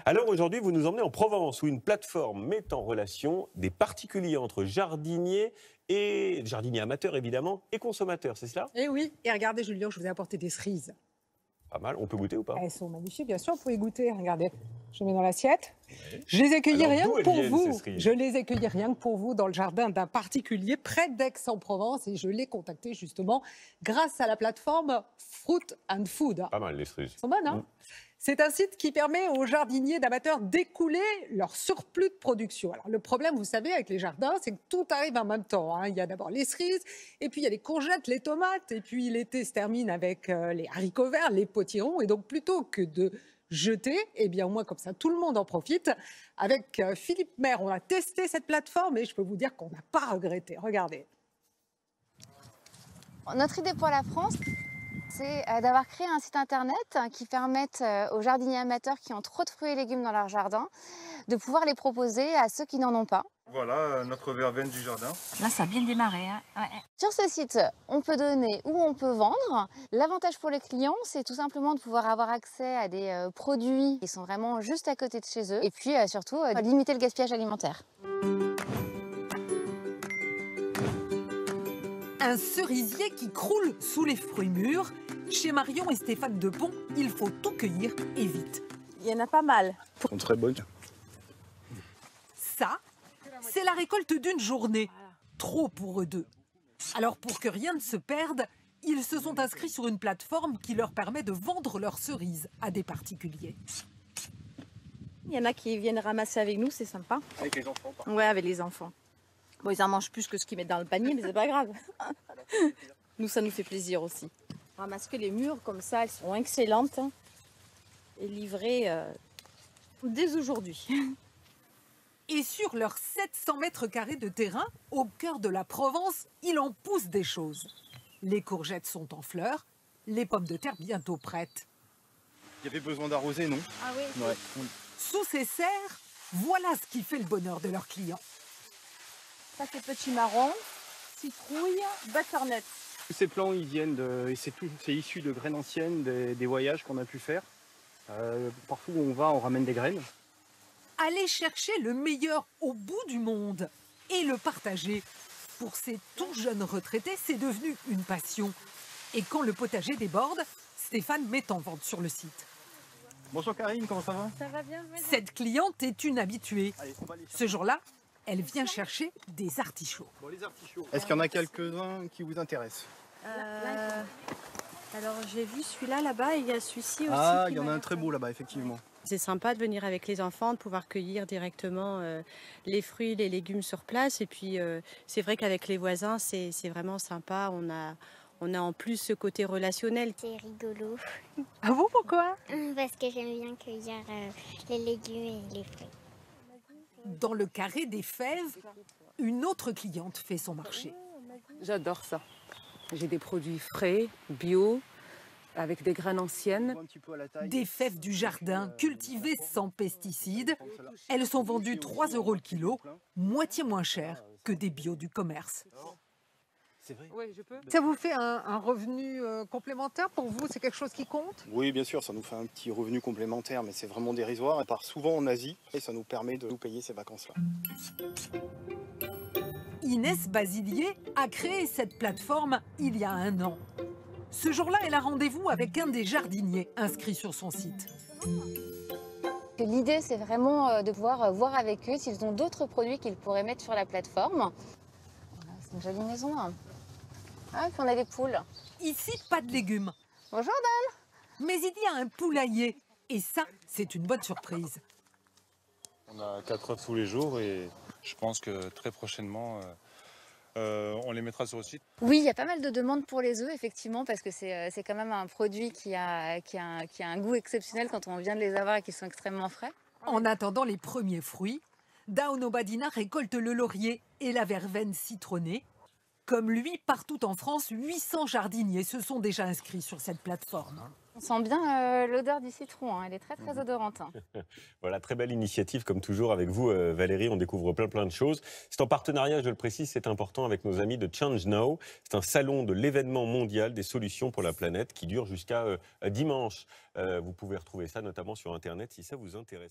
Alors aujourd'hui, vous nous emmenez en Provence où une plateforme met en relation des particuliers entre jardiniers et jardiniers amateurs évidemment et consommateurs, c'est cela? Eh oui, et regardez Julien, je vous ai apporté des cerises. Pas mal, on peut goûter ou pas? Elles sont magnifiques, bien sûr, vous pouvez goûter. Regardez, je mets dans l'assiette. Ouais. Je les ai cueillies Alors rien d'où que elles pour viennent ces vous. cerises? Je les ai cueillies rien que pour vous dans le jardin d'un particulier près d'Aix-en-Provence et je l'ai contacté justement grâce à la plateforme Fruit and Food. Pas mal les cerises. Elles sont bonnes, Mm. hein? C'est un site qui permet aux jardiniers d'amateurs d'écouler leur surplus de production. Alors le problème, vous savez, avec les jardins, c'est que tout arrive en même temps, hein. Il y a d'abord les cerises, et puis il y a les courgettes, les tomates, et puis l'été se termine avec les haricots verts, les potirons. Et donc plutôt que de jeter, eh bien au moins comme ça, tout le monde en profite. Avec Philippe Maire, on a testé cette plateforme et je peux vous dire qu'on n'a pas regretté. Regardez. Notre idée pour la France, c'est d'avoir créé un site internet qui permette aux jardiniers amateurs qui ont trop de fruits et légumes dans leur jardin de pouvoir les proposer à ceux qui n'en ont pas. Voilà notre verveine du jardin. Là, ça a bien démarré. Hein. Ouais. Sur ce site, on peut donner ou on peut vendre. L'avantage pour les clients, c'est tout simplement de pouvoir avoir accès à des produits qui sont vraiment juste à côté de chez eux. Et puis surtout, limiter le gaspillage alimentaire. Un cerisier qui croule sous les fruits mûrs. Chez Marion et Stéphane Depont, il faut tout cueillir et vite. Il y en a pas mal. Elles sont très bonnes. Ça, c'est la récolte d'une journée. Trop pour eux deux. Alors pour que rien ne se perde, ils se sont inscrits sur une plateforme qui leur permet de vendre leurs cerises à des particuliers. Il y en a qui viennent ramasser avec nous, c'est sympa. Avec les enfants. Ouais, avec les enfants. Bon, ils en mangent plus que ce qu'ils mettent dans le panier, mais c'est pas grave. Nous, ça nous fait plaisir aussi. On ramasse que les mûres, comme ça, elles sont excellentes hein, et livrées dès aujourd'hui. Et sur leurs 700 mètres carrés de terrain, au cœur de la Provence, il en pousse des choses. Les courgettes sont en fleurs, les pommes de terre bientôt prêtes. Il y avait besoin d'arroser, non? Ah oui. Ouais. Sous ces serres, voilà ce qui fait le bonheur de leurs clients. Ça, c'est petit marron, citrouille, butternut. Ces plants, ils viennent et c'est issu de graines anciennes, des voyages qu'on a pu faire. Partout où on va, on ramène des graines. Aller chercher le meilleur au bout du monde et le partager. Pour ces tout jeunes retraités, c'est devenu une passion. Et quand le potager déborde, Stéphane met en vente sur le site. Bonsoir Karine, comment ça va? Ça va bien, merci. Cette cliente est une habituée. Allez, on va aller Ce jour-là, elle vient chercher des artichauts. Bon, les artichauts. Est-ce qu'il y en a quelques-uns qui vous intéressent? Alors j'ai vu celui-là là-bas et il y a celui-ci aussi. Ah, qui il y en a m'a un l'air très pas beau mal. là-bas, effectivement. C'est sympa de venir avec les enfants, de pouvoir cueillir directement les fruits, les légumes sur place. Et puis c'est vrai qu'avec les voisins, c'est vraiment sympa. On a en plus ce côté relationnel. C'est rigolo Ah bon, pourquoi? parce que j'aime bien cueillir les légumes et les fruits. Dans le carré des Fèves, une autre cliente fait son marché. J'adore ça. J'ai des produits frais, bio, avec des graines anciennes. Un petit peu à la taille. Des fèves du jardin, cultivées sans pesticides. Elles sont vendues 3 € le kilo, moitié moins cher que des bio du commerce. C'est vrai. Oui, je peux. Ça vous fait un revenu complémentaire pour vous? C'est quelque chose qui compte? Oui, bien sûr, ça nous fait un petit revenu complémentaire, mais c'est vraiment dérisoire. On part souvent en Asie et ça nous permet de nous payer ces vacances-là. Inès Basilier a créé cette plateforme il y a 1 an. Ce jour-là, elle a rendez-vous avec un des jardiniers inscrits sur son site. L'idée, c'est vraiment de pouvoir voir avec eux s'ils ont d'autres produits qu'ils pourraient mettre sur la plateforme. Voilà, c'est une jolie maison. Hein. Ah, et puis on a des poules. Ici, pas de légumes, Bonjour Dan. mais il y a un poulailler. Et ça, c'est une bonne surprise. On a 4 œufs tous les jours et je pense que très prochainement, on les mettra sur le site. Oui, il y a pas mal de demandes pour les œufs, effectivement, parce que c'est quand même un produit qui a un goût exceptionnel quand on vient de les avoir et qui sont extrêmement frais. En attendant les premiers fruits, Daono Badina récolte le laurier et la verveine citronnée. Comme lui, partout en France, 800 jardiniers se sont déjà inscrits sur cette plateforme. On sent bien l'odeur du citron, hein. Elle est très très odorante. Hein. Voilà, très belle initiative comme toujours avec vous Valérie, on découvre plein de choses. C'est en partenariat, je le précise, c'est important avec nos amis de Change Now. C'est un salon de l'événement mondial des solutions pour la planète qui dure jusqu'à dimanche. Vous pouvez retrouver ça notamment sur internet si ça vous intéresse.